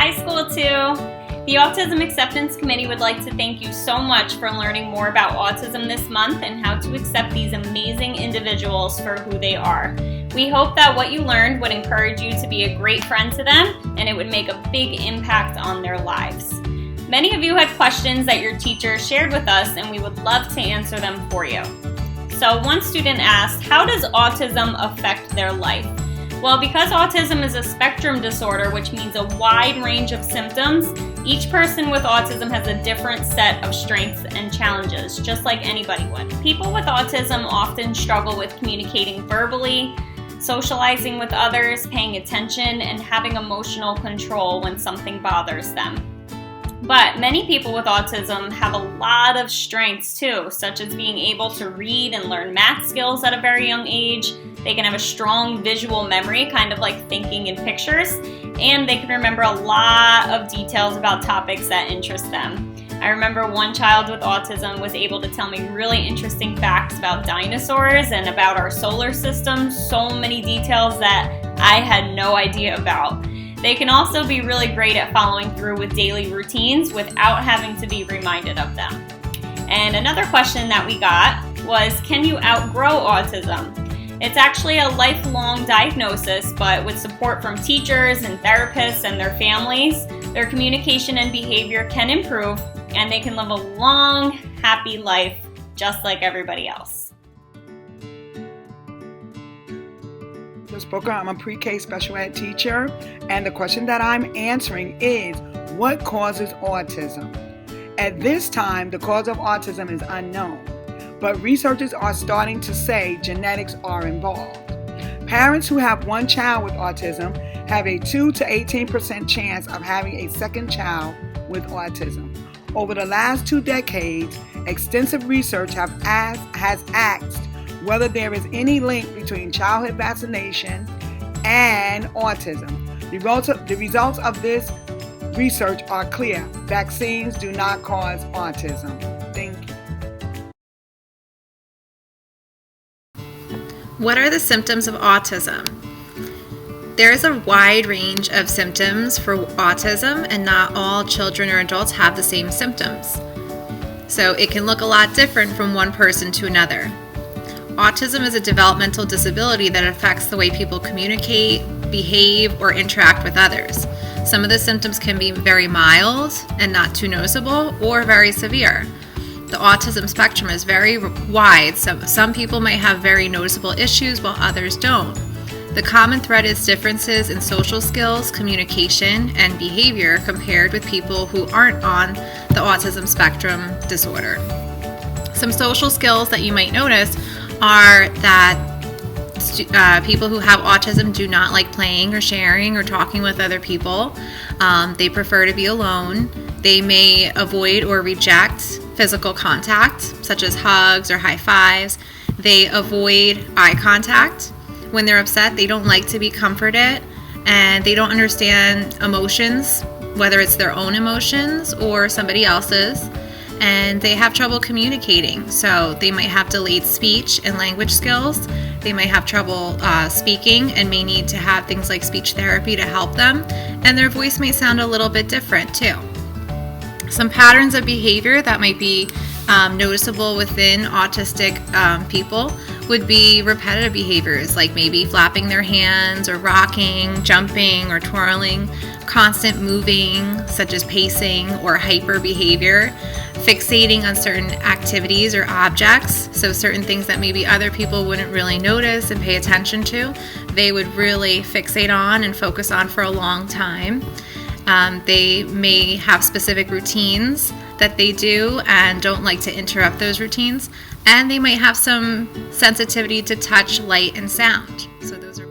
high school too. The Autism Acceptance Committee would like to thank you so much for learning more about autism this month and how to accept these amazing individuals for who they are. We hope that what you learned would encourage you to be a great friend to them and it would make a big impact on their lives. Many of you had questions that your teacher shared with us and we would love to answer them for you. So one student asked, how does autism affect their life? Well, because autism is a spectrum disorder, which means a wide range of symptoms, each person with autism has a different set of strengths and challenges, just like anybody would. People with autism often struggle with communicating verbally, socializing with others, paying attention, and having emotional control when something bothers them. But many people with autism have a lot of strengths too, such as being able to read and learn math skills at a very young age. They can have a strong visual memory, kind of like thinking in pictures, and they can remember a lot of details about topics that interest them. I remember one child with autism was able to tell me really interesting facts about dinosaurs and about our solar system, so many details that I had no idea about. They can also be really great at following through with daily routines without having to be reminded of them. And another question that we got was, can you outgrow autism? It's actually a lifelong diagnosis, but with support from teachers and therapists and their families, their communication and behavior can improve and they can live a long, happy life just like everybody else. Booker. I'm a pre-K special ed teacher, and the question that I'm answering is, what causes autism? At this time, the cause of autism is unknown, but researchers are starting to say genetics are involved. Parents who have one child with autism have a 2 to 18% chance of having a second child with autism. Over the last 2 decades, extensive research has asked whether there is any link between childhood vaccination and autism. The results of this research are clear. Vaccines do not cause autism. Thank you. What are the symptoms of autism? There is a wide range of symptoms for autism, and not all children or adults have the same symptoms. So it can look a lot different from one person to another. Autism is a developmental disability that affects the way people communicate, behave, or interact with others. Some of the symptoms can be very mild and not too noticeable, or very severe. The autism spectrum is very wide, so some people might have very noticeable issues while others don't. The common thread is differences in social skills, communication, and behavior compared with people who aren't on the autism spectrum disorder. Some social skills that you might notice are that people who have autism do not like playing or sharing or talking with other people. They prefer to be alone. They may avoid or reject physical contact, such as hugs or high fives. They avoid eye contact. When they're upset, they don't like to be comforted, and they don't understand emotions, whether it's their own emotions or somebody else's. And they have trouble communicating, so they might have delayed speech and language skills. They might have trouble speaking and may need to have things like speech therapy to help them, and their voice may sound a little bit different too. Some patterns of behavior that might be noticeable within autistic people would be repetitive behaviors, like maybe flapping their hands or rocking, jumping, or twirling, constant moving, such as pacing or hyper behavior, fixating on certain activities or objects, so certain things that maybe other people wouldn't really notice and pay attention to, they would really fixate on and focus on for a long time. They may have specific routines that they do and don't like to interrupt those routines, and they might have some sensitivity to touch, light, and sound. So those are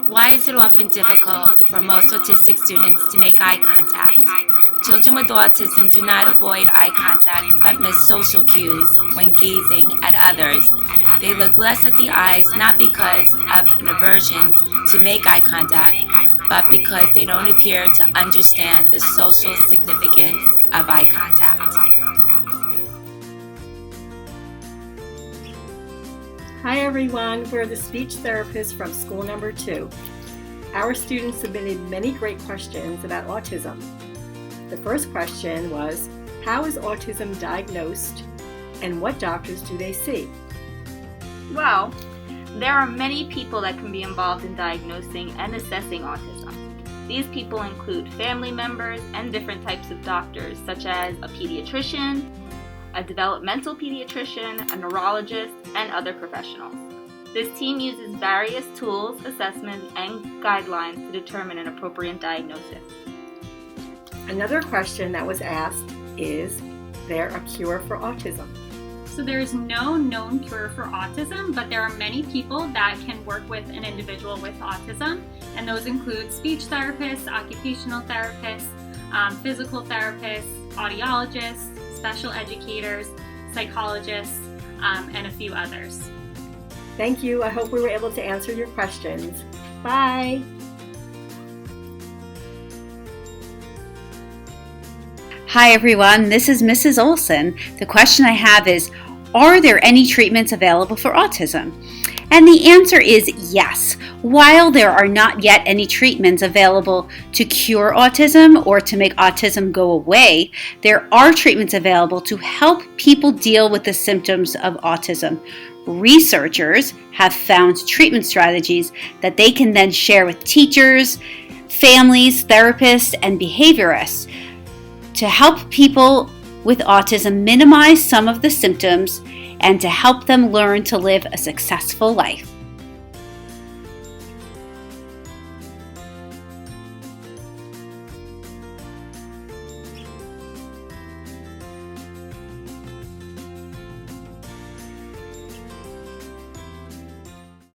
Why is it often difficult for most autistic students to make eye contact? Children with autism do not avoid eye contact but miss social cues when gazing at others. They look less at the eyes not because of an aversion to make eye contact, but because they don't appear to understand the social significance of eye contact. Hi everyone, we're the speech therapists from school number 2. Our students submitted many great questions about autism. The first question was, how is autism diagnosed and what doctors do they see? Well, there are many people that can be involved in diagnosing and assessing autism. These people include family members and different types of doctors, such as a pediatrician, a developmental pediatrician, a neurologist, and other professionals. This team uses various tools, assessments, and guidelines to determine an appropriate diagnosis. Another question that was asked is there a cure for autism? So there is no known cure for autism, but there are many people that can work with an individual with autism, and those include speech therapists, occupational therapists, physical therapists, audiologists, special educators, psychologists, and a few others. Thank you. I hope we were able to answer your questions. Bye. Hi everyone, this is Mrs. Olson. The question I have is, are there any treatments available for autism? And the answer is yes. While there are not yet any treatments available to cure autism or to make autism go away, there are treatments available to help people deal with the symptoms of autism. Researchers have found treatment strategies that they can then share with teachers, families, therapists, and behaviorists to help people with autism minimize some of the symptoms and to help them learn to live a successful life.